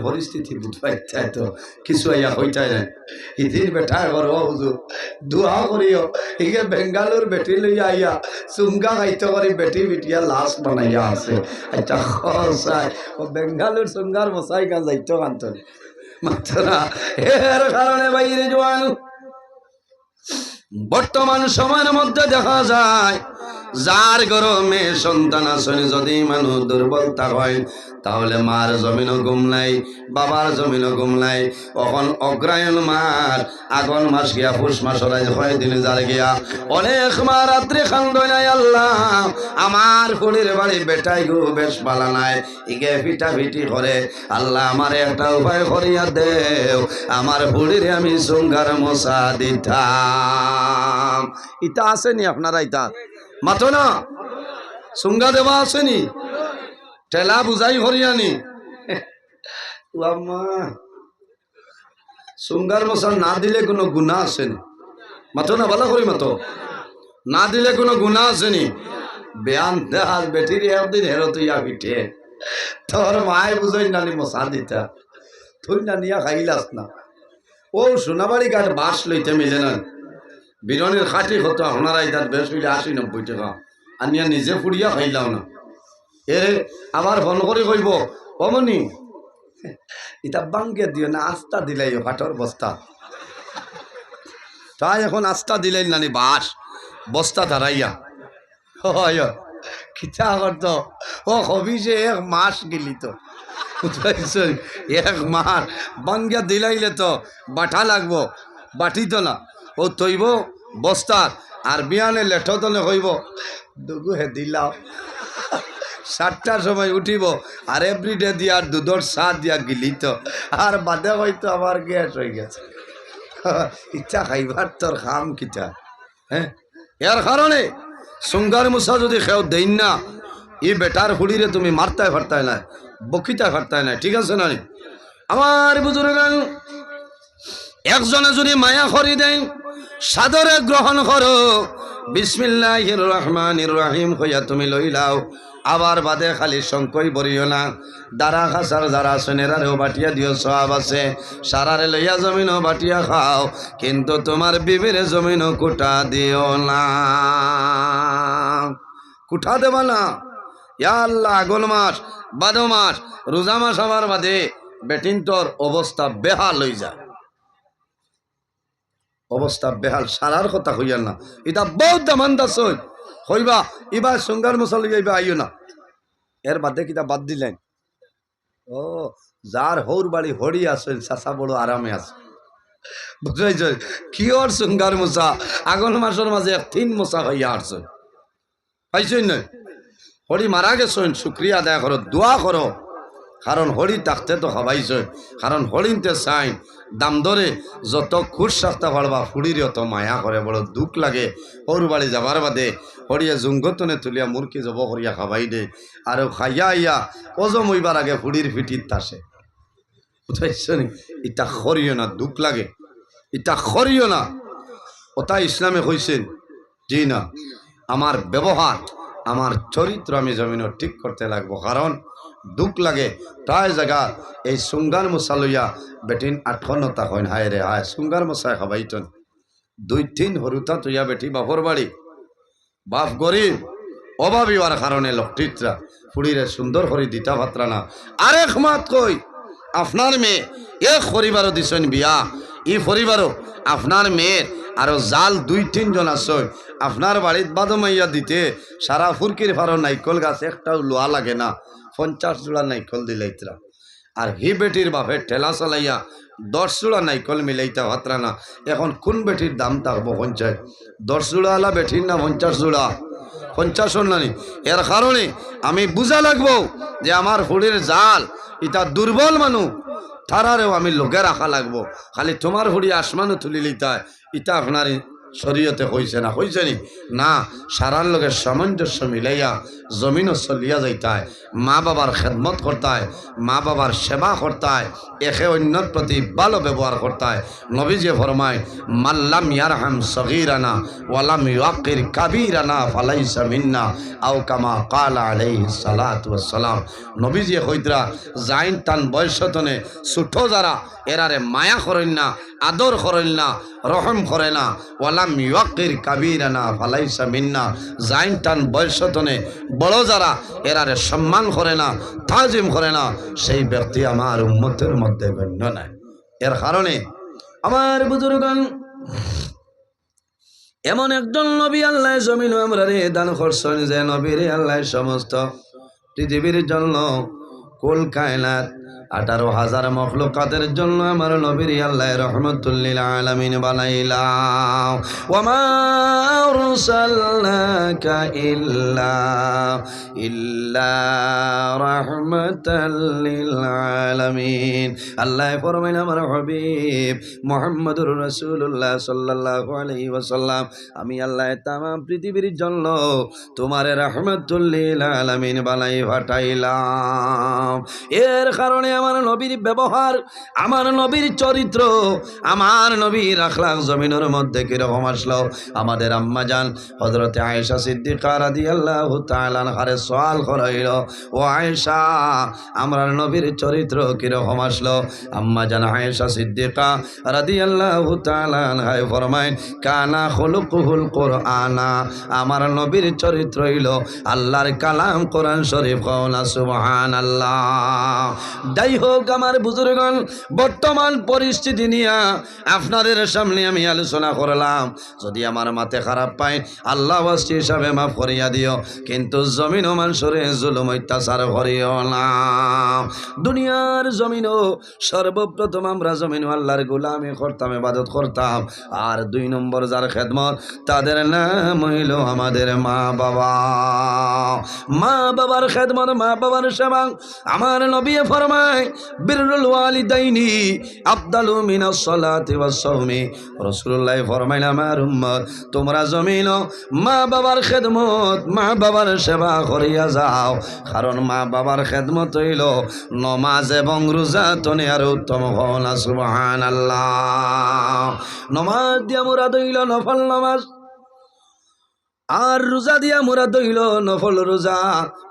পরিস্থিতি বুঝবাই চাই তো কিছু আইয়া হইতাই না ইদিন বেটা ঘর হুজুর দোয়া করিও ইগে বেঙ্গালোর বেটি লইয়া আইয়া চুমকা খাইতে পারি বেটি বিটিয়া লাশ বানাইয়া আছে আচ্ছা খসাই ও বেঙ্গালোর চুমকার মশাই গান যাইতো কান্ত মাত্র না এর কারণে বাইরে জোয়ান বর্তমান সময়ের মধ্যে দেখা যায় যার গরমে সন্তান আসেন যদি মানুষ দুর্বলতা হয় তাহলে মার জমিনও ঘুম নাই বাবার জমিনও ঘুম নাই এখন অগ্রায়ণ মার আগন মাস গিয়া পুষ মাস হয় দিন যার গিয়া অনেক মা রাত্রে খান্দ নাই আল্লাহ আমার ফুলির বাড়ি বেটাই গো বেশ পালা নাই ইগে পিঠা পিঠি করে আল্লাহ আমার একটা উপায় করিয়া দেও আমার ফুলিরে আমি সুঙ্গার মশা দিতাম ইটা আসেনি আপনারা ইটা মাতো না সুঙ্গা দেওয়া আসেনি ঠেলা বুঝাই হরিয়ানি সুঙ্গার মশা না দিলে কোনো গুণা আসেনি মাতো না ভালো করি মাতো না দিলে কোনো গুণা আসেনি বেয়ান দেহার বেটির একদিন হেরো তুইয়া পিঠে তোর মায় বুঝাই নানি মশা দিতা তুই না নিয়া খাইলাস না ও সোনাবাড়ি গাছ বাস লইতে মিলে না বিরনের খাটি হতো আপনারা ইতার বেশ হইলে 80-90 টাকা আনিয়া নিজে ফুড়িয়া খাইলাও না এরে আবার ফোন করে কইব অমনি ইটা বাঙ্গে দিও না আস্তা দিলাই ফাটর বস্তা তাই এখন আস্তা দিলেন নানি বাস বস্তা ধারাইয়া হয় খিচা করতো ও হবি যে 1 মাস গেলি তো এক মাস বাঙ্গিয়া দিলাইলে তো বাঠা লাগবো বাটি তো না ও তৈব বস্তার আর বিয়ানে লেঠো তলে হইব দুগু হে দিলাও 7টার সময় উঠিব আর এভরিডে দিয়া আর দুধর চা দিয়া গিলি তো আর বাদে হয়তো আমার গ্যাস হয়ে গেছে ইচ্ছা খাইবার তোর খাম কিটা হ্যাঁ এর কারণে সুঙ্গার মুসা যদি খেও দেন না ই বেটার হুড়িরে তুমি মারতায় ফারতায় না বকিতায় ফারতায় না ঠিক আছে না আমার বুজুর্গ একজনে যদি মায়া করি দেন সাদরে গ্রহণ করো বিসমিল্লাহির রহমানির রহিম কইয়া তুমি লইলাও আবার বাদে খালি সংকই বরিও না দারা খাসার যারা সোনেরারেও বাটিয়া দিও সব আছে সারারে লইয়া জমিনও বাটিয়া খাও কিন্তু তোমার বিবির জমিনও কুটা দিও না কুঠা দেবা না ইয়া আল্লাহ আগল মাস বাদো মাস রোজা মাস আমার বাদে বেটিন তোর অবস্থা বেহাল হয়ে যায় অবস্থা বেহাল সারার কথা হইয়ার না এটা বহুত দামান্দা সই হইবা এবার সঙ্গার মশাল যাইবা আইও না এর বাদে কিতা বাদ দিলেন ও যার হৌর বাড়ি হড়ি আসেন চাষা বড় আরামে আছে বুঝাইছ কি ওর সঙ্গার মশা আগন মাসের মাঝে 3 মশা হইয়া আসছে পাইছই নয় হড়ি মারা গেছেন শুক্রিয়া আদায় করো দোয়া করো কারণ হরি থাকতে তো হবাইছ কারণ হরিণতে চাই দাম ধরে যত খুশ রাখতে পারবা ফুড়ির অত মায়া করে বড় দুঃখ লাগে সরু বাড়ি যাবার বাদে হরিয়ে জুঙ্গতনে তুলিয়া মুরকি জব করিয়া খাবাই দে আর খাইয়া আইয়া অজম হইবার আগে ফুড়ির ফিটির তাসে বুঝাইছ নি ইটা খরিও না দুঃখ লাগে ইটা খরিও না ওটা ইসলামে কইছেন জি না আমার ব্যবহার আমার চরিত্র আমি জমিনও ঠিক করতে লাগবো কারণ দুঃখ লাগে প্রায় জায়গা এই সুঙ্গার মশা লইয়া বেটিন 58টা হইন হায় রে হায় সুঙ্গার মশায় খাবাইতন 2-3 হরুতা তুইয়া বেটি বাপর বাড়ি বাপ গরিব অভাবী হওয়ার কারণে লকটিতরা ফুড়িরে সুন্দর করে দিতা ভাত্রা না আরেক মাত কই আপনার মেয়ে এক পরিবারও দিছেন বিয়া ই পরিবারও আপনার মেয়ের আরো জাল 2-3 জন আসয় আপনার বাড়িত বাদমাইয়া দিতে সারা ফুরকির ফারো নাইকল গাছ একটাও লোয়া লাগে না 50 জোড়া নাইকল দিলাইতরা আর হি বেটির বাপের ঠেলা চালাইয়া 10 জোড়া নাইকল মিলাইতা ভাত্রা না এখন কোন বেটির দাম থাকবো 50 10 জোড়াওয়ালা বেটির না 50 জোড়া 50 নানি এর কারণে আমি বুঝা লাগবো যে আমার ফুড়ির জাল ইটা দুর্বল মানুষ তারারেও আমি লোকে রাখা লাগবো খালি তোমার ফুড়ি আসমানও তুলি লিতায় ইটা আপনার শরীয়তে হইছে না, হইছে নি না, সারার লগে সামঞ্জস্য মিলাইয়া জমিনও চলিয়া যাইতায়, মা বাবার খেদমত করতায়, মা বাবার সেবা করতায়, একে অন্যর প্রতি ভালো ব্যবহার করতায়। নবীজি ফরমায় মাল্লাম ইয়ারহাম সগীরানা ওয়ালাম ইউকির কাবীরানা ফালাইসা মিন্না আও কামা ক্বালা আলাইহিস সালাতু ওয়াস সালাম। নবীজি কইতরা জাইন তান বয়সতনে ছোট যারা এরারে মায়া করেন না, আদর করেন না, রহম করে না, ওয়ালাম ইউকির কাবীরানা ফালাইসা মিন্না, জাইন তান বয়সতনে বড় যারা এরারে সম্মান করে না, তাজিম করে না, সেই ব্যক্তি আমার উম্মতের মধ্যে গণ্য নাই। এর কারণে আমার বুজুর্গগণ, এমন একজন নবী আল্লাহ জমিন আমরা রে দান করছেন যে নবীর আল্লাহ সমস্ত পৃথিবীর জন্য কুল কায়নাত 18,000 মখলুকাতের জন্য আমার নবীর আল্লাহ রহমতুল লিল আলামিন বানাইলাম। ওয়া মা আরসালনাকা ইল্লা রাহমাতাল লিল আলামিন। আল্লাহ ফরমাইন আমার হাবিব মুহাম্মদুর রাসূলুল্লাহ সাল্লাল্লাহু আলাইহি ওয়াসাল্লাম, আমি আল্লাহ তামাম পৃথিবীর জন্য তোমার রাহমাতুল লিল আলামিন বানাই পাঠাইলাম। এর কারণে আমার নবীর ব্যবহার, আমার নবীর চরিত্র, আমার নবীর আখলাক জমিনের মধ্যে কিরকম আসলো। আমাদের আম্মা জান হযরতে আয়েশা সিদ্দিকা রাদিয়াল্লাহু তাআলা আনহারে সওয়াল করাইল, ও আয়েশা আমার নবীর চরিত্র কিরকম আসলো। আম্মা জান আয়েশা সিদ্দিকা রাদিয়াল্লাহু তাআলা আনহা ফরমায় কানা খুলুকুহুল কুরআনা, আমার নবীর চরিত্র হইল আল্লাহর কালাম কোরআন শরীফ। কওনা সুবহানাল্লাহ। যাই হোক আমার বুজুর্গণ, বর্তমান পরিস্থিতি নিয়ে আপনাদের সামনে আমি আলোচনা করলাম। যদি আমার মাথা খারাপ পায় আল্লাহ ওয়াস্তি হিসাবে মাফ করিয়া দিও, কিন্তু জমিন ও মানুষরে জুলুম অত্যাচার করিও না। দুনিয়ার জমিনও সর্বপ্রথম আমরা জমিন আল্লাহর গোলামি করতাম, ইবাদত করতাম। আর 2 নম্বর যার খেদমত, তাদের নাম হইল আমাদের মা বাবা। মা বাবার খেদমত, মা বাবার সেবা। আমার নবী ফরমায় বিররুল ওয়ালিদাইনি আফদালু মিনাস সালাতি ওয়াস সাওমি। রাসূলুল্লাহ ফরমাইলেন আমার উম্মত তোমরা জমিন মা বাবার খেদমত, মা বাবার সেবা করিয়া যাও, কারণ মা বাবার খেদমত হইল নমাজ এবং রোজা তনে আর উত্তম। হন সুবহানাল্লাহ। নমাজ দিয়া মুরাদ হইল নফল নমাজ, আর রোজা দিয়া মুরাদ হইল নফল রোজা।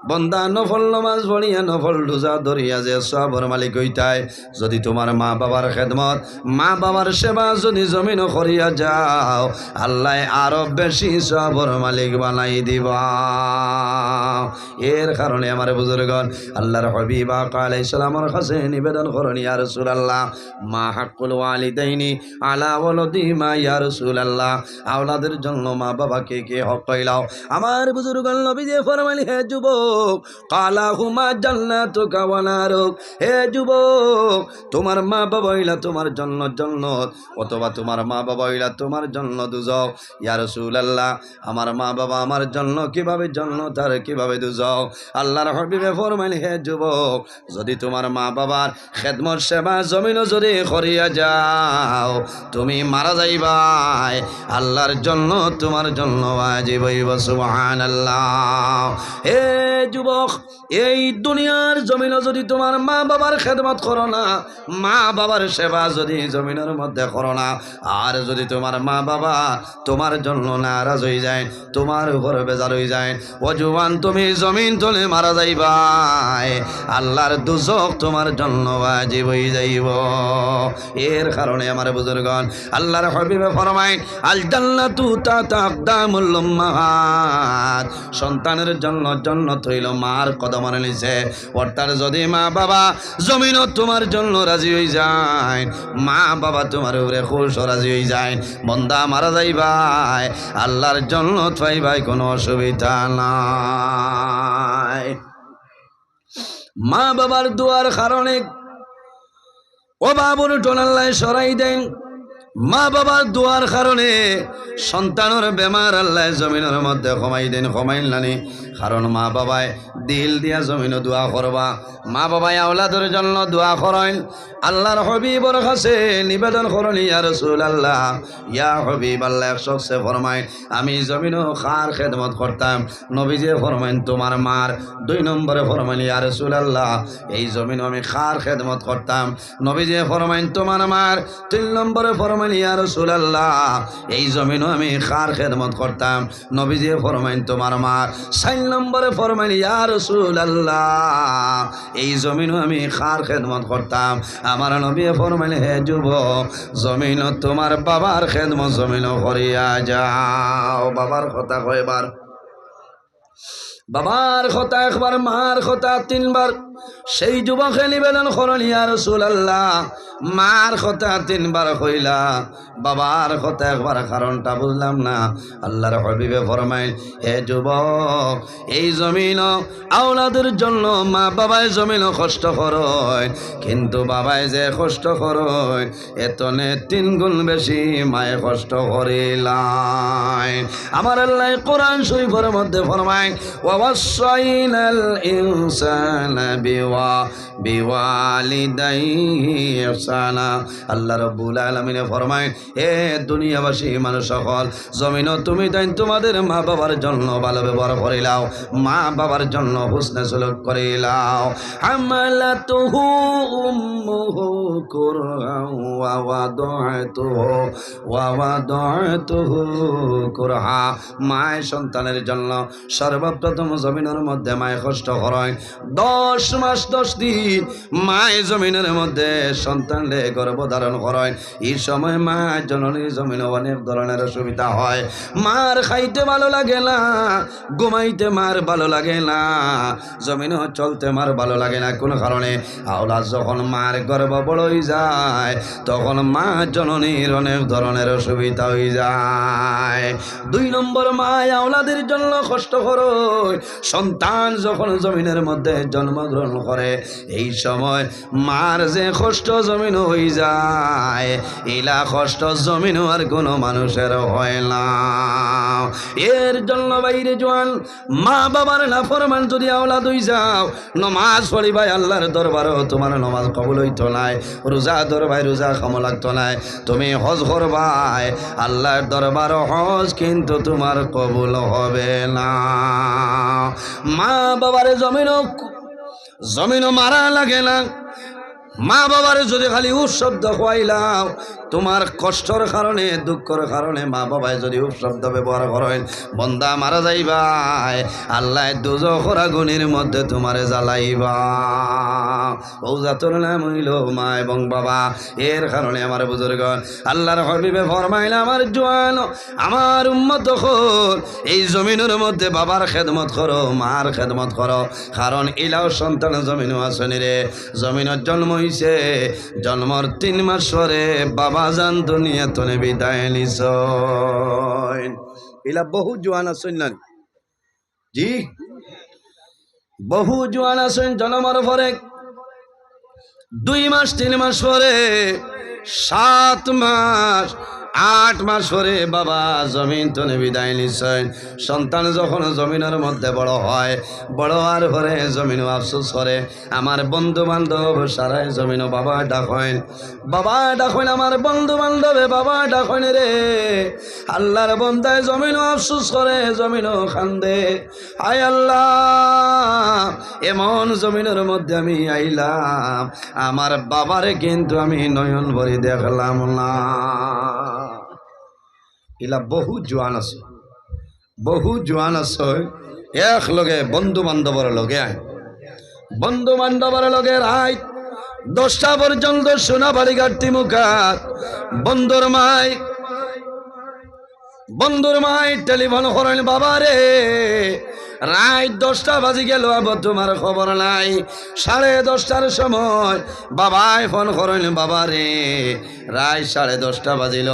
বন্দা নফল নমাজ পড়িয়া নফল রোজা ধরিয়া যে সবর মালিক হইতায়। যদি তোমার মা বাবার খেদমত, মা বাবার সেবা যদি জমিন করিয়া যাও, আল্লাহ আরো বেশি সবর মালিক বানাই দিবা। এর কারণে আমার বুজুর্গণ আল্লাহর হাবিব আলাইহিস সালামের কাছে নিবেদন করেন, ইয়া রাসূলুল্লাহ মা হাক্কুল ওয়ালিদাইনি আলা ওয়ালাদিহিমা, ইয়া রাসূলুল্লাহ আওলাদের জন্য মা বাবাকে কে হক কইলাও। আমার বুজুর্গণ নবীজি ফরমাইলেন, হে যুবক কালাহুমা জান্নাতুকা ওয়া নারুক, হে যুবক তোমার মা বাবা হইলা তোমার জন্য জান্নাত, অথবা তোমার মা বাবা হইলা তোমার জন্য দুজক। ইয়া রাসূলুল্লাহ আমার মা বাবা আমার জন্য কিভাবে জান্নাত আর কিভাবে দুজক? আল্লাহর হাবিবে ফরমাইলেন, হে যুবক যদি তোমার মা বাবার খেদমত সেবা জমিন যদি করিয়া যাও, তুমি মারা যাইবাই, আল্লাহর জন্য তোমার জন্য ওয়াজিব হইব। সুবহানাল্লাহ। হে যুবক এই দুনিয়ার জমিন যদি তোমার মা বাবার খেদমত করো না, মা বাবার সেবা যদি জমিনের মধ্যে করো না, আর যদি তোমার মা বাবা তোমার জন্য নারাজ হয়ে যায়, তোমার উপর বেজার হয়ে যায়, ও জুয়ান তুমি জমিন তলে মারা যাইবাই, আল্লাহর দুজক তোমার জন্য ওয়াজিব হয়ে যাইব। এর কারণে আমার বুজুর্গণ আল্লাহর হাবিবে ফরমায় আল জান্নাতু তাতা আকদামুল উম্মাহাত, সন্তানের জন্য জান্নাত হইল মার কদমের নিচে। অর্থাৎ যদি মা বাবা জমিনত তোমার জন্য রাজি হয়ে যায়, মা বাবা তোমার উপরে খুশ রাজি হয়ে যায়, বন্দা মারা যাইবাই, আল্লাহর জান্নাত পাইবাই, কোনো অসুবিধা নাই। মা বাবার দুয়ার কারণে ও বাবুর টোনাল্লাহ সরাই দেন। মা বাবার দুয়ার কারণে সন্তানের বেমার আল্লাহ জমিনের মধ্যে কমাই দেন, কমাইল নানি। কারণ মা বাবায় দিল দিয়া জমিনও দোয়া করবা, মা বাবায় আওলাদের জন্য দোয়া করেন। আল্লাহর হবিবর কাছে নিবেদন করুন, ইয়া রাসূলুল্লাহ, ইয়া হাবিবাল্লাহ, শখসে ফরমায় আমি জমিনও খার খেদমত করতাম। নবীজি ফরমাইন তোমার মার। 2 নম্বরে ফরমাইন ইয়া রাসূলুল্লাহ, এই জমিনও আমি খার খেদমত করতাম। নবীজি ফরমাইন তোমার মার। 3 নম্বরে ফরমাইন ইয়া রাসূলুল্লাহ, এই জমিনও আমি খার খেদমত করতাম। নবীজি ফরমাইন তোমার মার। 4 নম্বরে ফরমাইন ইয়া রাসূলুল্লাহ, এই জমিনও আমি খার খেদমত করতাম। আমার নবী ফরমাইন হে যুবক, জমিন তোমার বাবার খেদমত জমিন করিয়া যাও। বাবার কথা কয়বার? বাবার কথা একবার, মার কথা 3 বার। সেই যুবকে নিবেদন করুন, ইয়া রাসূলুল্লাহ, মার কথা 3 বার কইলা, বাবার কথা একবার, কারণটা বুঝলাম না। আল্লাহর হাবিবে ফরমাইন হে যুবক, এই জমিন আওলাদের জন্য মা বাবায় জমিন কষ্ট করয়, কিন্তু বাবায় যে কষ্ট করয় এতনে 3 গুণ বেশি মায়ে কষ্ট করিলাম। আমার আল্লাহ কোরআন শরীফের মধ্যে ফরমায় ওয়াসাইনাল ইনসানা বিওয়ালিদাইহি ইহসানা। আল্লাহ রাব্বুল আলামিন ফরমায় হে দুনিয়াবাসী মানুষ সকল, জমিন তুমি তাই তোমাদের মা বাবার জন্য ভালো ব্যবহার করিলাও, মা বাবার জন্য হুসনে সুলুক করিলাও। হামালাতুহু উম্মুহু কুরহান ওয়া ওয়াদাতুহু কুরহা। মায় সন্তানের জন্য সর্বপ্রথম জমিনের মধ্যে মায় কষ্ট করেন। 10 মাস 10 দিন মায় জমিনের মধ্যে সন্তানরে গর্ভধারণ করেন। এই সময় মা জননীর জমিনে অনেক ধরনের অসুবিধা হয়। মার খাইতে ভালো লাগে না, ঘুমাইতে মার ভালো লাগে না, জমিনে চলতে মার ভালো লাগে না। কোন কারণে? আওলাদ যখন মার গর্ভ বড় হয়ে যায় তখন মা জননীর অনেক ধরনের অসুবিধা হয়ে যায়। 2 নম্বর, মা আওলাদের জন্য কষ্ট করে। সন্তান যখন জমিনের মধ্যে জন্মগ্রহণ করে এই সময় মার যে কষ্ট জমিন হয়ে যায়, এলা কষ্ট জমিন আর কোনো মানুষের হয় না। এর জন্য বাইরে জোয়ান মা বাবার নাফরমান যদি আওলাদ হয়ে যাও, নমাজ পড়িবাই আল্লাহর দরবারও তোমার নমাজ কবুল হইতো নাই, রোজা ধরবাই রোজা কাম লাগতো নাই, তুমি হজ করবাই আল্লাহর দরবারও হজ কিন্তু তোমার কবুল হবে না। মা বাবার জমিনও মারা লাগে না। মা বাবার যদি খালি শব্দ খোয়াইলাও, তোমার কষ্টর কারণে দুঃখের কারণে মা বাবায় যদি শব্দ ব্যবহার করেন, বন্দা মারা যাইবাই, আল্লাহ দুজখের আগুনের মধ্যে তোমারে জ্বালাইবা। ও জাতর নাম হইল মা এবং বাবা। এর কারণে আমার বুজুর্গ আল্লাহর হাবিবে ফরমাইল, আমার জোয়ান আমার উম্মত হল, এই জমিনের মধ্যে বাবার খেদমত করো, মার খেদমত করো, কারণ ইলাও সন্তান জমিনও আসনি রে। জমিনের জন্ম হইছে, জন্মর 3 মাস পরে বাবা জান দুনিয়া তনে বিদায় নিছ। ইলা বহু জোয়ান আছেন না জি, বহু জোয়ান আছেন জন্মের পরে 2 মাস 3 মাস পরে 7 মাস 8 মাস পরে বাবা জমিন তনে বিদায় নিছেন। সন্তান যখন জমিনের মধ্যে বড় হয়, বড় হওয়ার পরে জমিনও আফসোস করে। আমার বন্ধু বান্ধব সারাই জমিনও বাবা ডাকেন, বাবা ডাকেন, আমার বন্ধু বান্ধবে বাবা ডাকেন রে। আল্লাহর বন্দায় জমিনও আফসোস করে, জমিনও কান্দে, আয় আল্লাহ এমন জমিনের মধ্যে আমি আইলাম, আমার বাবারে কিন্তু আমি নয়ন ভরি দেখলাম না। ইলা বহু জোয়ান আছে, বহু জোয়ান আছে এক লগে বন্ধু বান্ধবর লগে আয়, বন্ধু বান্ধবর লগে রাত 10টা পর্যন্ত সোনাবাড়ি ঘাটতি মুখাত বন্ধুর মাই টেলিফোন করেন, বাবা রে রাত 10টা বাজি গেল, আবার তোমার খবর নাই। 10:30টার সময় বাবাই ফোন করেন, বাবা রে রাত 10:30টা বাজিল,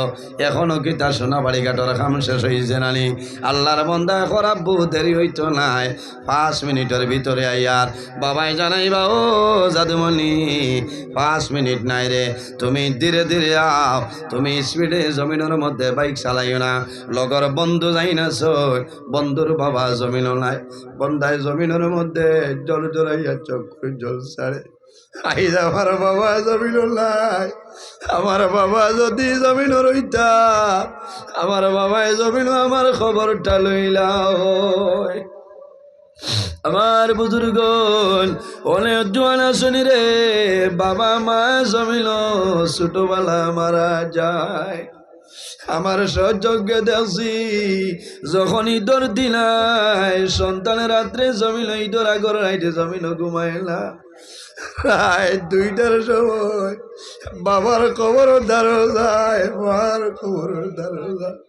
এখনো কি তার সোনাবাড়ি ঘাটর কাম শেষ হয়েছে নানি? আল্লাহর বন্দা খরাব্বু দেরি হইতো নাই, 5 মিনিটের ভিতরে আইয়ার বাবাই জানাইবা, ও জাদুমণি 5 মিনিট নাই রে, তুমি ধীরে ধীরে আও, তুমি স্পিডে জমিনের মধ্যে বাইক চালাইও না, লগর বন্ধু যাই না, বন্ধুর বাবা জমিনও নাই, বন্দায় জমিনের মধ্যে জল জড়াইয়া চোখ জল ছাড়ে আইজ আমার বাবা জমিন নাই আমার বাবা যদি জমিন রইতা আমার বাবায় জমিন আমার খবরটা লইলাও আমার বুজুর্গন অনেক জোয়ান আসনি রে বাবা মা জমিন ছোটবেলা মারা যায় আমার সহযোগ্য দেখছি যখন ঈদর দিনায় সন্তানের রাত্রে জমিন ঈদর আগর রাইতে জমিন ঘুমাইলা প্রায় 2টার সময় বাবার খবর দাঁড়ো যায় মার খবর দাঁড়ো যায়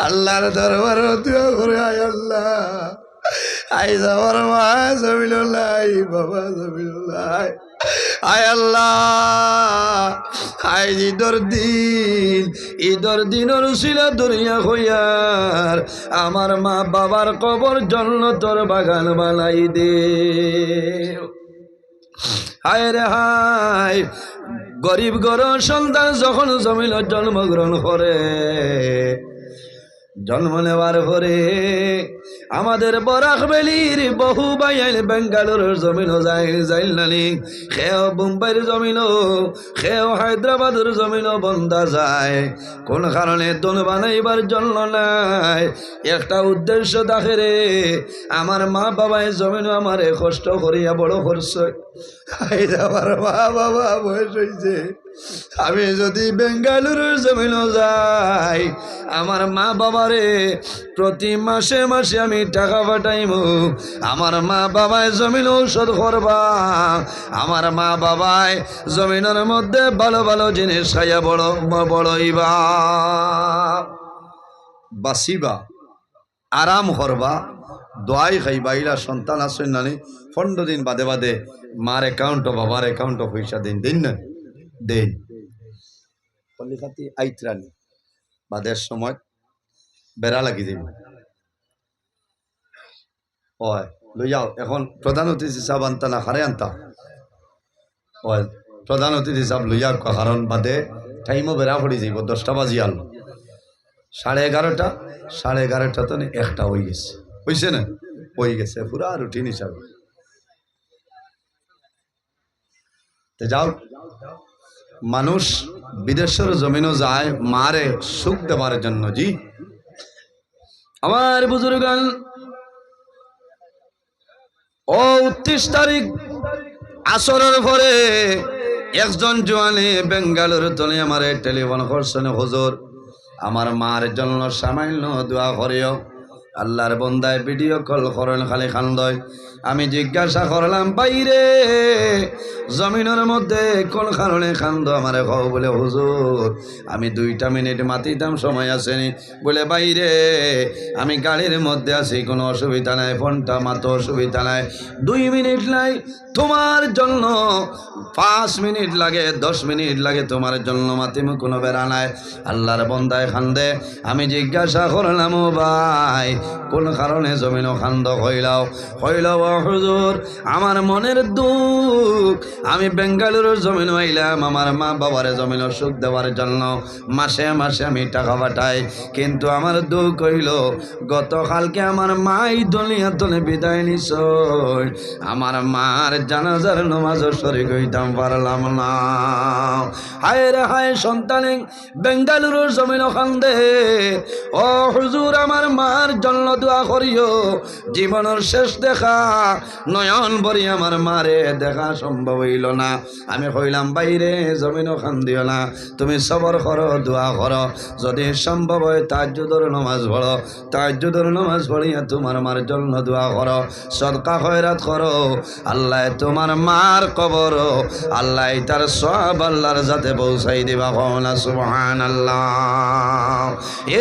আল্লাহর দরবার দোয়া করে আয় আল্লাহ আইজ আমার মা জমিন নাই বাবা জমিন নাই আয় আল্লাহ আইজ ঈদর দিনের উসিলা দুনিয়া হইয়ার আমার মা বাবার কবর জন্নতর বাগান বানাই দে হায় রে হায় গরিব গর সন্তান যখন জমিন জন্মগ্রহণ করে জন্ম নেওয়ার পরে আমাদের বরাকবেলির বহু বাইল বেঙ্গালুরুর জমিন যাইল নানি খেও মুম্বাইয়ের জমিন খেও হায়দ্রাবাদের জমিন বন্ধা যায় কোন কারণে দোন বানাইবার জন্য নাই একটা উদ্দেশ্য দেখে রে আমার মা বাবায় জমিন আমারে কষ্ট করিয়া বড় করছে আমার মা বাবা বয়স হয়েছে আমি যদি বেঙ্গালুরুর জমিন যাই আমার মা বাবারে প্রতি মাসে মাসে আমি টাকা পাঠাইব আমার মা বাবায় জমিন ঔষধ করবা আমার মা বাবায় জমিনের মধ্যে ভালো ভালো জিনিস খাইয়া বড়ইবা বাসিবা আরাম করবা দোয়াই খাইবা ইলা সন্তান আসেন নানি 15 দিন বাদে বাদে মার অ্যাকাউন্টও বাবার অ্যাকাউন্টও পয়সা দিন না দেন পল্লিখাতি আইত্রানি বাদের সময় বেড়া লাগি দিব হয় লই যাও এখন প্রধান অতিথি সাহেব আনতা না হারে আনতা হয় প্রধান অতিথি সাহেব লইয়া কারণ বাদে টাইমও বেড়া পড়ি যাইব 10টা বাজি আল 11:30 11:30 তো 1টা হয়ে গেছে হয়েছে না হয়ে গেছে পুরা রুটিন হিসাবে যাও মানুষ বিদেশের জমিনও যায় মারে সুখ দেবার জন্য জি আমার বুজুর্গান ও 29 তারিখ আসরের পরে একজন জওয়ানে বেঙ্গালুরু তলে আমারে টেলিফোন করছেন হুজুর আমার মার জন্য সামান্য দোয়া করিও আল্লাহর বন্দায় ভিডিও কল করেন খালি খান্দয় আমি জিজ্ঞাসা করলাম বাইরে জমিনের মধ্যে কোন কারণে খান্দ আমারে কও বলে হুজুর আমি 2টা মিনিট মাতিতাম সময় আসেনি বলে বাইরে আমি গাড়ির মধ্যে আছি কোনো অসুবিধা নাই ফোনটা মাতো অসুবিধা নাই 2 মিনিট নাই তোমার জন্য 5 মিনিট লাগে 10 মিনিট লাগে তোমার জন্য মাতিম কোনো বেড়া নাই আল্লাহর বন্দায় খান্দে আমি জিজ্ঞাসা করলাম ও ভাই কোন কারণে জমিনও খান্দ হইলাও হুজুর আমার মনের দুঃখ আমি বেঙ্গালুরুর জমিন আইলাম আমার মা বাবার জমিন সুখ দেওয়ার জন্য মাসে মাসে আমি টাকা পাঠাই কিন্তু আমার দুঃখ হইল গতকালকে আমার মাই দুনিয়া তলে বিদায় নিছ আমার মার জানাজার নামাজও শরীক হইতাম পারলাম না হায় রে হায় সন্তানে বেঙ্গালুরুর জমিন খান্দে ও হুজুর আমার মার জন্য দোয়া করিও জীবনের শেষ দেখা নয়ন ভরি আমার মারে দেখা সম্ভব হইল না আমি কইলাম বাইরে জমিনও খান্দিও না তুমি সবর করো দোয়া করো যদি সম্ভব হয় তাহাজ্জুদের নামাজ পড়ো তাহাজ্জুদের নামাজ পড়িয়া তোমার মার জন্য দোয়া করো সদকা খয়রাত করো আল্লাহ তোমার মার কবর আল্লাহ তার সব আল্লাহর যাতে পৌঁছাই দিবা কওনা সুবহানাল্লাহ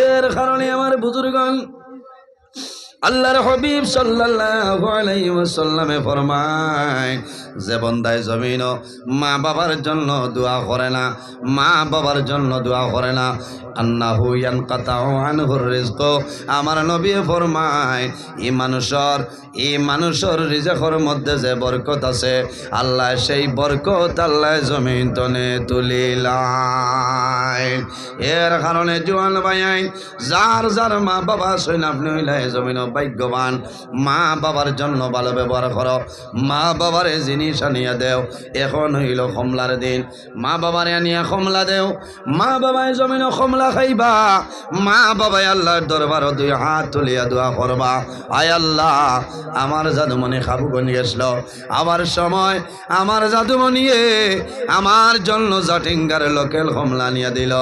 এর কারণে আমার বুজুর্গণ আল্লাহর হাবিব সাল্লাল্লাহু আলাইহি ওয়াসাল্লামে ফরমায় যে বন্দায় জমিন মা বাবার জন্য দোয়া করে না, মা বাবার জন্য দোয়া করে না, আন্নাহু ইয়ানকাতাউ আনহুর রিজক, আমার নবী ফরমায় এই মানুষের রিজকের মধ্যে যে বরকত আছে আল্লাহ সেই বরকত আল্লাহ জমিন তনে তুলিলায়। এর কারণে জোয়ান ভাই, যার যার মা বাবা সৈন আপনি হইলে জমিন ভাগ্যবান। মা বাবার জন্য ভালো ব্যবহার করো, মা বাবারে জিনিস আনিয়া দেও। এখন হইল কমলার দিন, মা বাবারে আনিয়া কমলা দেও। মা বাবায় জমিন কমলা খাইবা, মা বাবায় আল্লাহর দরবার দুই হাত তুলিয়া দোয়া করবা, আয় আল্লাহ আমার জাদুমণি খাবুগঞ্জ গেছিল, আবার সময় আমার জাদুমণিয়ে আমার জন্য জাটিঙ্গার লোকেল কমলা নিয়ে দিল।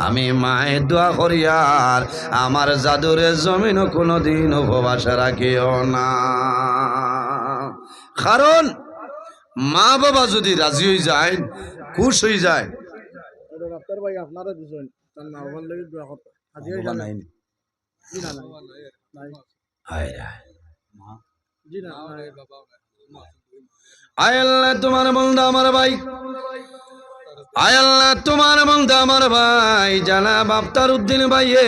আমি মায়ের দোয়া করি আর আমার জাদুরে জমিন কোনোদিন উপবাসে রাখিও না। কারণ মা বাবা যদি রাজি হয়ে যায়, খুশ হয়ে যায়, ডাক্তার ভাই আপনারা দুজন তার মা বাবার লাগি দোয়া করতে আজি হই জানাই জি না নাই আয় জি না বাবা আয় আল্লাহ তোমার বন্দা আমার ভাই, আয় আল্লাহ তোমার বন্দা আমার ভাই জানাব আফতার উদ্দিন ভাইয়ে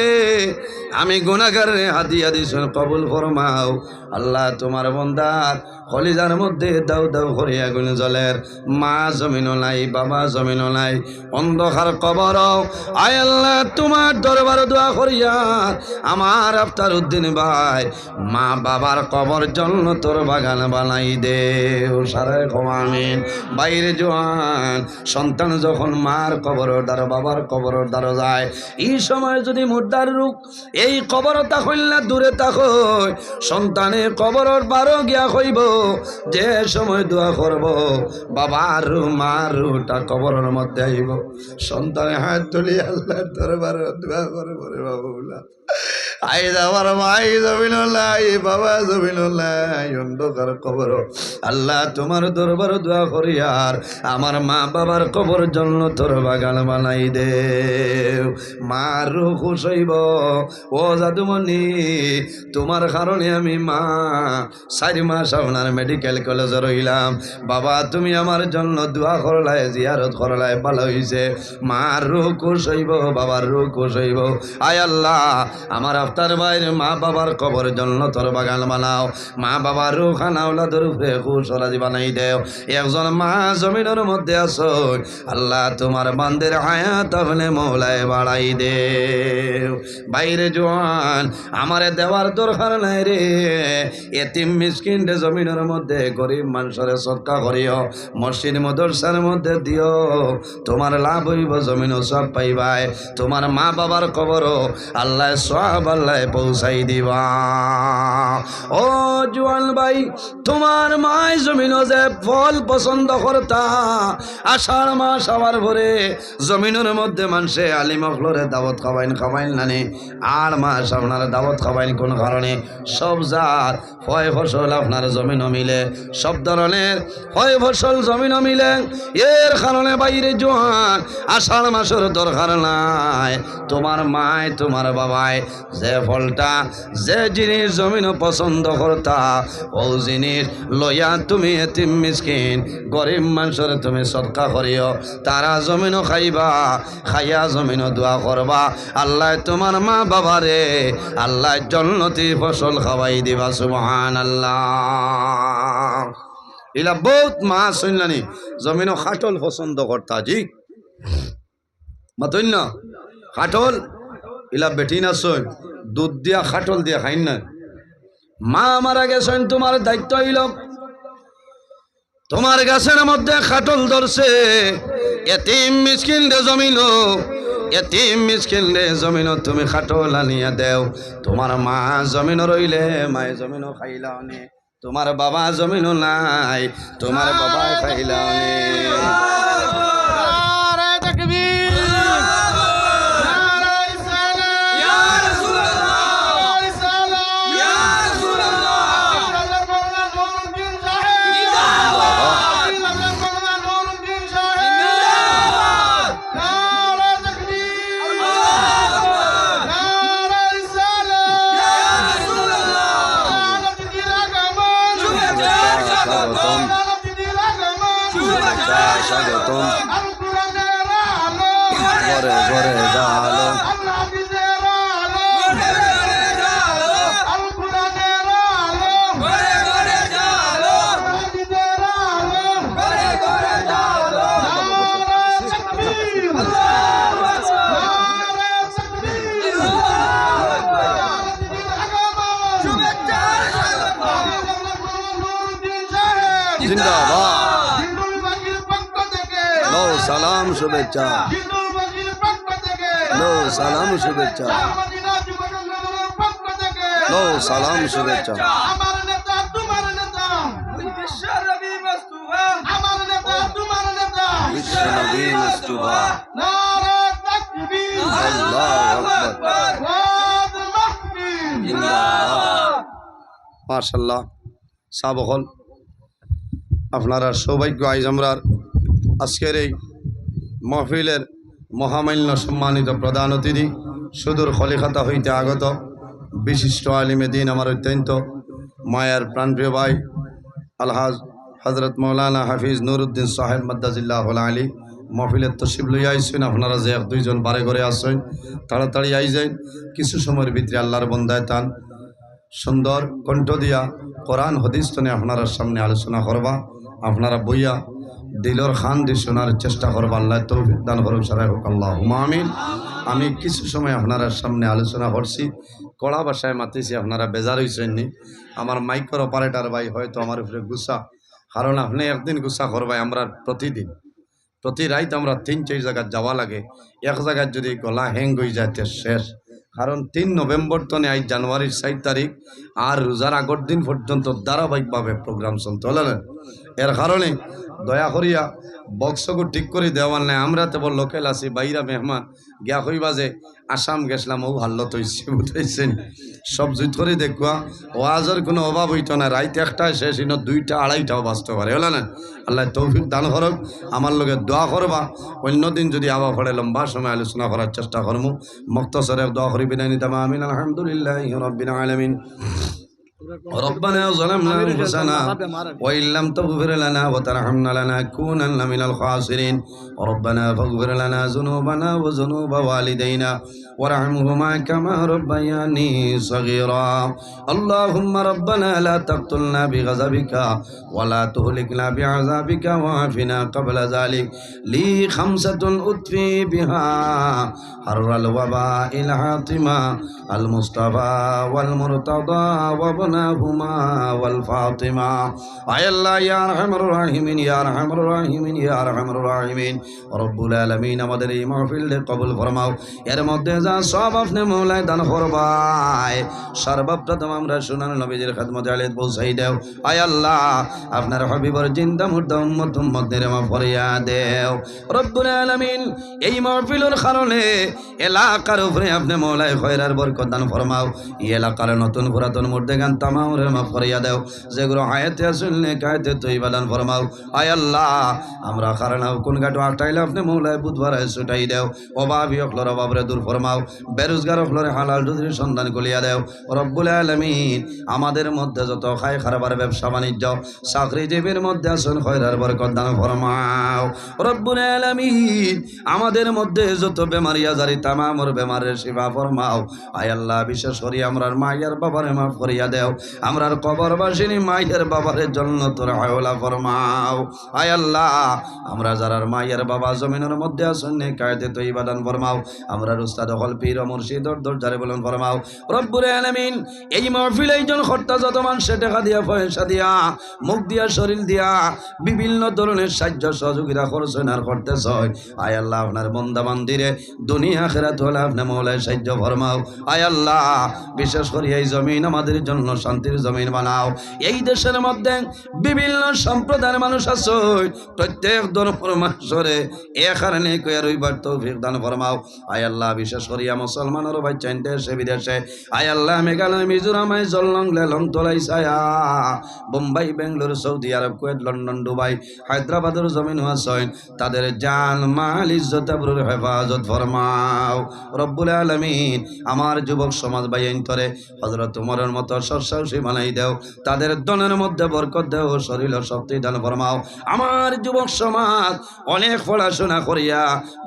আমি গুনাহগার হাদিয়া দিছ কবুল ফরমাও। আল্লাহ তোমার বন্দার কলিজার মধ্যে দাউ দাউ করে আগুন জ্বলের, মা জমিনও নাই, বাবা জমিনও নাই, অন্ধকার কবর। আয় আল্লাহ তোমার দরবার দোয়া করিয়া আমার আফতার উদ্দিন ভাই মা বাবার কবর জন্য তোর বাগান বানাই দে ও সারাই আমিন। বাইরে জোয়ান সন্তান যখন মার কবর দ্বার বাবার কবর দ্বার যায়, এই সময় যদি মুর্দার রূপ এই কবর তাকইল্লা দূরে তাকই সন্তানের কবরের বারো গিয়া হইব, যে সময় দোয়া করব বাবার মার রুটা কবরের মধ্যে আইব, সন্তানে হাত তুলি আল্লাহর দরবারে দোয়া করব রে বাবুলা। আই যাবার মাই জমিন নাই, বাবা জমিন নাই, অন্ধকার কবর। আল্লাহ তোমার দরবার দোয়া করি আর আমার মা বাবার কবর জন্য তোর বাগান বানাই দে। মার খুশ হইব ও জাদুমণি, তোমার কারণে আমি মা 4 মাস আপনার মেডিকেল কলেজে রইলাম। বাবা তুমি আমার জন্য দোয়া করলাই, জিয়ারত করলাই, ভালো হইছে। মার খুশ হইব, বাবার খুশ হইব। আয় আল্লাহ আমার আফতার ভাইয়ের মা বাবার কবর জন্য তোর বাগান বানাও, মা বাবার খানা ওলাদের উপরে খুশ রাজি বানাই দেও। একজন মা জমিনের মধ্যে আছো, আল্লাহ তোমার বান্দের হায়াত আপনি মৌলায় বাড়াই দেও। বাইরে জোয়ান আমারে দেওয়ার দরকার নাই রে, এতিম মিসকিন রে জমিনের মধ্যে গরিব মানুষের সদকা করিও, মসজিদ মাদ্রাসার মধ্যে দিও, তোমার লাভ হইব, জমিন সব পাইবাই। তোমার মা বাবার কবর আল্লাহ সব আল্লাহ পৌঁছাই দিবা। ও জোয়ান ভাই তোমার মায় জমিন যে ফল পছন্দ করতা, আষাঢ় মাস আবার ভরে জমিনের মধ্যে মানুষে আলিম অখলরে দাওয়াত খাবাইন নানি, আর মাস আপনার দাওয়াত খাবাইন কোন কারণে? সব জাত হয় ফসল আপনার জমিনও মিলে, সব ধরনের হয় ফসল জমিনও মিলে। এর কারণে বাইরে জোয়ান আষাঢ় মাসের দরকার নাই। তোমার মায় তোমার বাবায় যে ফলটা যে জিনিস জমিনও পছন্দ করতা, ও জিনিস লইয়া তুমি এতিম মিসকিন গরিব মানুষের তুমি সদকা করিও, তারা জমিনও খাইবা, খাইয়া জমিনও দোয়া করবা। আল্লাহ তোমার মা বাবারে আল্লাহ জন্নতি ফসল খাওয়াই দিবা। সুবহানাল্লাহ। ইলা বহুত মা শুনলানি জমিনও খাটল পছন্দ করতা জি মাতইন না, খাটল ইলা বেটি না শোন, দুধ দিয়া খাটল দিয়া খাইন না। মা মারা গেছেন, তোমার দায়িত্ব হইল তোমার গাছের মধ্যে খাটল ধরছে, এতিম মিসকিন রে জমিন, এতিম মিসকিন রে জমিন তুমি খাটল আনিয়া দেও। তোমার মা জমিন রইলে মায়ে জমিন খাইলা নে, তোমার বাবা জমিন নাই, তোমার বাবা খাইলা নে। স্বাগতম আল কোরআনের আলো ঘরে ঘরে জালো আল্লাহ হাদিসের আলো আল কোরআনের আলো হাদিসের আলো নারে তাকবীর নারে তাকবীর শুভেচ্ছা নুরুদ্দিন সাহেব জিন্দাবাদ হিন্দুল বাগির পক্ষ থেকে লো সালাম শুভেচ্ছা হিন্দুল বাগির পক্ষ থেকে লো সালাম শুভেচ্ছা মদিনা যুব সংগঠনের পক্ষ থেকে লো সালাম শুভেচ্ছা আমার নেতা তোমার নেতা আমার নেতা তোমার নেতা বিশ্ব নবী মুস্তাফা নারে তাকবীর আল্লাহু আকবার ওয়াদ মাহফিল জিন্দাবাদ মাশাআল্লাহ সাবহল আপনারা সৌভাগ্য আইজ আমরা আজকের এই মহফিলের মহামান্য সম্মানিত প্রধান অতিথি সুদূর কলিকাতা হইতে আগত বিশিষ্ট আলিমে দিন আমার অত্যন্ত মায়ার প্রাণপ্রিয় ভাই আলহাজ হজরত মৌলানা হাফিজ নুরুদ্দিন সাহেব মাদ্দাজিল্লাহ আলী মহফিলের তশিব লইয়া আইসেন আপনারা যে এক দুইজন বারে করে আসেন তাড়াতাড়ি আই যাই কিছু সময়ের ভিতরে আল্লাহর বন্দায় তান সুন্দর কণ্ঠ দিয়া কোরআন হদিস তনে আপনারা সামনে আলোচনা করবা আপনারা বইয়া দিলর খান দিয়ে শোনার চেষ্টা করবা আল্লাহ তৌফিক দান করুক সারাই হোক আল্লাহুম্মা আমিন আমি কিছু সময় আপনারা সামনে আলোচনা করছি কড়া ভাষায় মাতিছি আপনারা বেজার হয়েছেননি আমার মাইক্রো অপারেটর ভাই হয়তো আমার উপরে গুসা কারণ আপনি একদিন গুসা করবাই আমরা প্রতিদিন প্রতি রাইত আমরা 3-4 জায়গায় যাওয়া লাগে এক জায়গায় যদি গলা হ্যাং হয়ে যায় তে শেষ কারণ 3 নভেম্বর তনে আজ জানুয়ারির 4 তারিখ আর রোজার আগর দিন পর্যন্ত ধারাবাহিকভাবে প্রোগ্রাম চলতে হলেন এর কারণে দয়া করিয়া বক্সকে ঠিক করে দেওয়ার নাই আমরা তেমন লোকেল আছি বাইরা মেহমান গিয়া কইবা যে আসাম গেছিলাম ও হাল্লত হয়েছে বুঝাইছেন সব জুত করে দেখবা ওয়াজের কোনো অভাব হইতো না রাইত একটায় শেষ ইন 2টা 2:30টাও বাঁচতে পারে হলো না আল্লাহ তৌফিক দান করক আমার লগে দোয়া করবা অন্যদিন যদি আবার পড়ে লম্বা সময় আলোচনা করার চেষ্টা করবো মুক্তসরে দোয়া করি বিনাই নিতাম আমিন আলহামদুলিল্লাহ রব্বিল আলামিন ربنا ظلمنا أنفسنا وإن لم تغفر لنا وترحمنا لنكونن من الخاسرين ربنا فاغفر لنا ذنوبنا وذنوب والدينا وارحمهما كما ربياني صغيرا اللهم ربنا لا تقتلنا بغضبك ولا تهلكنا بعذابك وعافنا قبل ذلك لي 5 أطفي بها حر الوباء الحاطمة المصطفى والمرتضى وابناهما والفاطمة أي الله يا أرحم الراحمين يا أرحم الراحمين يا أرحم الراحمين رب العالمين আমাদের এই মাহফিল কবুল ফরমাও এর মধ্যে যা সব আপনি মওলায় দান করবাই সর্বপ্রথম আমরা সুনান নবীজির খিদমতে আলিয়াত পৌঁছাই দাও আয় আল্লাহ আপনার হাবিবের জিন্দা মুর্দা উম্মতদের মাফ করিয়া দেও রব্বুল আলামিন এই মাহফিলের কারণে এলাকার উপরে আপনি মওলায় খয়রার বরকত দান ফরমাও এই এলাকার নতুন পুরাতন মুর্দেগান তামামরে মাফ করিয়া দেও যেগুলো আয়াতে শুনলে কায়তে তৈবা দান ফরমাও আয় আল্লাহ আমরা কারণাও কোন গাটো আটাইলে আপনি মওলায় বুধবার ছুটাই দেও অভাবী অখলর অভাবরে দূর ফরমাও বেরোজগার অখলরে হালাল রুজির সন্ধান কলিয়া দেও রব্বুল আলামিন আমাদের মধ্যে যত খায় খারাপের ব্যবসা বাণিজ্য চাকরিজীবীর মধ্যে আসুন খয়রার বরকত দান ফরমাও রব্বুল আলামিন আমাদের মধ্যে যত বেমারি আজারি তামামর বেমারের শিফা ফরমাও আয় আল্লাহ বিশেষ করে আমরার মায়ের বাবারে মাফ করিয়া দেও আমরার কবরবাসিনী মায়ের বাবারের জন্য তোর হাওলা ফরমাও আয় আল্লাহ আমরা যারার মায়ের বাবা জমিনের মধ্যে আসুন কায়দে তো ইবাদান ফরমাও আমরার উস্তাদ হল পীর মুর্শিদর দরজারে বলেন ফরমাও রব্বুল আলামিন এই মাহফিল এইজন কর্তা যত মানুষে টাকা দিয়া পয়সা দিয়া মুখ দিয়া শরীর দিয়া বিভিন্ন ধরনের সাহায্য সহযোগিতা করছেন আর করতেছ আয় আল্লাহ আপনার বন্দা বান্দিরে দুনিয়া আখিরাত হলে আপনি মওলায় সাহায্য ফরমাও আয় আল্লাহ বিশেষ করে এই জমিন আমাদের জন্য শান্তির জমিন বানাও এই দেশের মধ্যে বিভিন্ন সম্প্রদায়ের মানুষ আছে প্রত্যেক ধর্মের মানুষরে এ কারণে কইয়া রইবার তৌফিক দান ফরমাও আয় আল্লাহ বিশেষ করিয়া মুসলমানের ভাই চাইন দেশে বিদেশে আয় আল্লাহ মেঘালয় মিজোরাম জলং লেলং তোলাই ছায়া Bombay Bengaluru Saudi Arab Kuwait London Dubai হায়দ্রাবাদের জমিন আছে তাদের জান মাল ইজ্জত আবরুর হেফাজত ফরমাও রব্বুল আলামিন আমার যুবক সমাজ ভাই অন্তরে হযরত ওমরের মতো সাহসী বানাই দেও, তাদের দনের মধ্যে বরকত দেও, শরীর শক্তি দান ফরমাও। আমার যুবক সমাজ অনেক পড়াশোনা করিয়া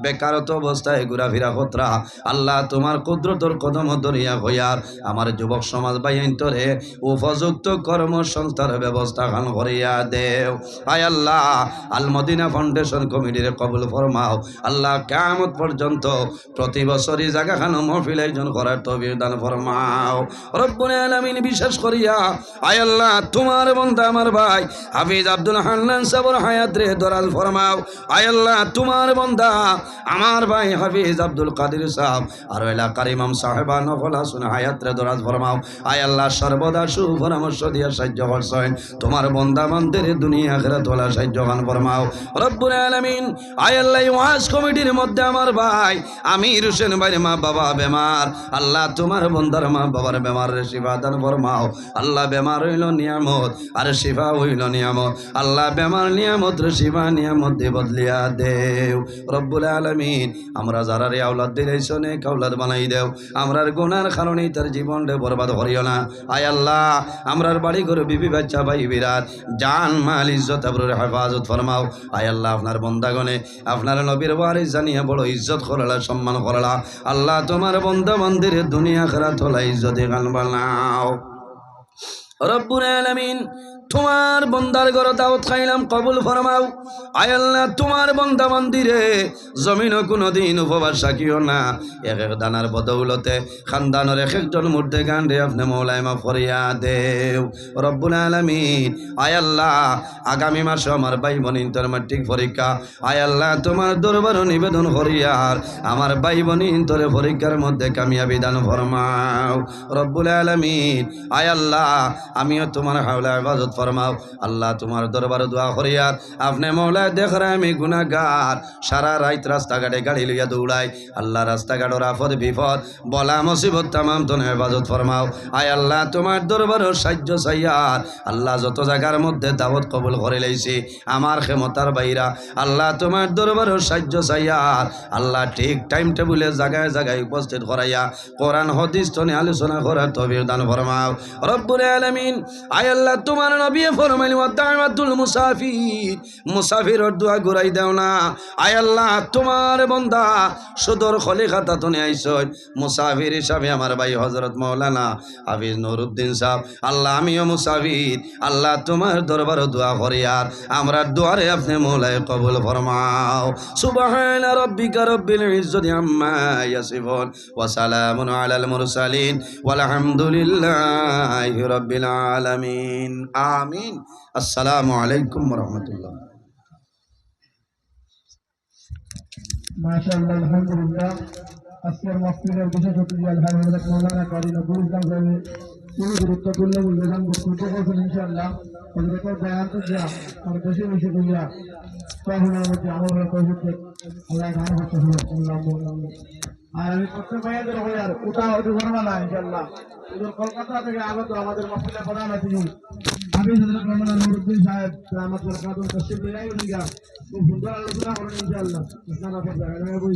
বেকারত অবস্থায় ঘোরাফেরা হতরা, আল্লাহ তোমার কুদরতর কদম ধরিয়া হইয়ার আমার যুবক সমাজ বাইন্তরে উপযুক্ত কর্মসংস্থার ব্যবস্থা খান করিয়া দেও। আয় আল্লাহ আল মদিনা ফাউন্ডেশন কমিটির কবুল ফরমাও। আল্লাহ কিয়ামত পর্যন্ত প্রতি বছরই জায়গা খানো মহফিল আয়োজন করার তৌফিক দান ফরমাও রব্বুল আলামিন। বিশেষ করিয়া আয় আল্লাহ তোমার বান্দা আমার ভাই হাফিজ আব্দুল হান্নান সাহেবের হায়াত রে দরাজ ফরমাও। আয় আল্লাহ তোমার বান্দা আমার ভাই হাফিজ আব্দুল কাদের সাহেব আর এলাকার ইমাম সাহেবান নফল হাসান হায়াত রে দরাজ ফরমাও। আয় আল্লাহ সর্বদা সুপরামর্শ দিয়া সাহায্য করছেন, তোমার বান্দা বান্দের দুনিয়া আখিরাত ওয়ালা সাহায্য গান ফরমাও রব্বুল আলামিন। আয় আল্লাহ ওয়াজ কমিটির মধ্যে আমার ভাই আমির হোসেন ভাইয়ের মা বাবা বেমার, আল্লাহ তোমার বান্দার মা বাবার বেমার রে শিফা দান ফরমাও। আল্লাহ বেমার হইল নিয়ামত আর শিফা হইল নিয়ামত, আল্লাহ বেমার নিয়ামত রে শিফা নিয়ামত দিয়ে বদলিয়া দেও রব্বুল আলামিন। আমরা যারা রে আওলাদ দিলাইছো নে কাওলাদ বানাই দেও, আমরার গুনার কারণে তার জীবন রে বরবাদ করিও না। আয় আল্লাহ আমরার বাড়ি ঘরে বিবি বাচ্চা ভাই বিরাট জান মাল ইজ্জত আবরুর হেফাজত ফরমাও। আয় আল্লাহ আপনার বন্দাগণে আপনার নবীর ওয়ারিস জানিয়া বড় ইজ্জত করলা সম্মান করলা, আল্লাহ তোমার বন্দা মন্দিরে দুনিয়া আখিরাত হলা ইজ্জতে গান বানাও রব্বুল আলামিন। তোমার বন্দার ঘর দাওয়াত খাইলাম কবুল ফরমাও। আয় আল্লাহ তোমার বন্দা মন্দিরে জমিন কোনো দিন উপবাস রাখিও না, এক এক দানার বদৌলতে খানদানের এক একজন মুর্দে গান রে আপনি মৌলায় মাফ করিয়া দেও রব্বুল আলামিন। আয় আল্লাহ আগামী মাসে আমার ভাই বোন ইন্টার ম্যাট্রিক পরীক্ষা, আয় আল্লাহ তোমার দরবার নিবেদন করিয়ার আমার ভাই বোন ইন্টারে পরীক্ষার মধ্যে কামিয়াবি দান ফরমাও রব্বুল আলামিন। আয় আল্লাহ আমিও তোমার হাওলা ইবাদত ফরমাও। আল্লাহ তোমার দরবার দোয়া করিয়ার আপনি মৌলা দেখরা আমি গুনাহগার, সারা রাত রাস্তাঘাটে গাড়ি লইয়া দৌড়াই, আল্লাহ রাস্তাঘাটের আফদ বিপদ বলা মুসিবত তামাম তোর হেফাজত ফরমাও। আয় আল্লাহ তোমার দরবার সাহায্য চাইয়ার আল্লাহ যত জায়গার মধ্যে দাওয়াত কবুল করে লাইছি আমার ক্ষমতার বাইরা, আল্লাহ তোমার দরবার সাহায্য চাইয়ার আল্লাহ ঠিক টাইম টেবিলে জায়গায় জায়গায় উপস্থিত করাইয়া কোরআন হাদিস তনে আলোচনা করার তৌফিক দান ফরমাও রব্বুল আলামিন। আয় আল্লাহ তোমার নবী ফরমাইলেন ওয়া দাওয়াতুল মুসাফির, মুসাফিরের দোয়া ঘুরাই দাও না। আয় আল্লাহ তোমার বান্দা সদর খলিফাতা তনে আইছয় মুসাফির হিসাবে আমার ভাই হযরত মাওলানা হাফিজ নুরউদ্দিন সাহেব, আল্লাহ আমিও মুসাফির, আল্লাহ তোমার দরবারে দোয়া করি আর আমরা দোয়ারে আপনি মৌলায় কবুল ফরমাও। সুবহান রাব্বিকা রব্বিল ইজ্জতি আম্মা ইয়াসিফুন ওয়া সালামুন আলাল মুরসালিন ওয়াল হামদুলিল্লাহি রাব্বিল আলামিন আমিন। আসসালামু আলাইকুম ওয়া রাহমাতুল্লাহ। মাশাআল্লাহ আলহামদুলিল্লাহ। আজকের মাহফিলের বিশেষ অতিথি আলহামদুলিল্লাহ মাওলানা কারি নজরুল ইসলাম সাহেব খুবই গুরুত্বপূর্ণ মূল্যবান বক্তব্য করছেন ইনশাআল্লাহ। হযরতের বয়ান তো যা আর বেশি বেশি করিয়া তাহলে মধ্যে আমরা তৌফিক আল্লাহ দান করতে হবে আল্লাহ। আর আমি প্রত্যেক ভাইয়াদের হই আর ওটা ওটা করব না ইনশাআল্লাহ। ওদের কলকাতা থেকে আগত আমাদের মাহফিলে প্রধান অতিথি আমি হযরত মাওলানা নুরউদ্দিন সাহেব রাহমাত বরকাতুল তশরিফ নিয়ে উনিগা খুব সুন্দর আলোচনা করেন ইনশাআল্লাহ। আপনারা আপনারা বই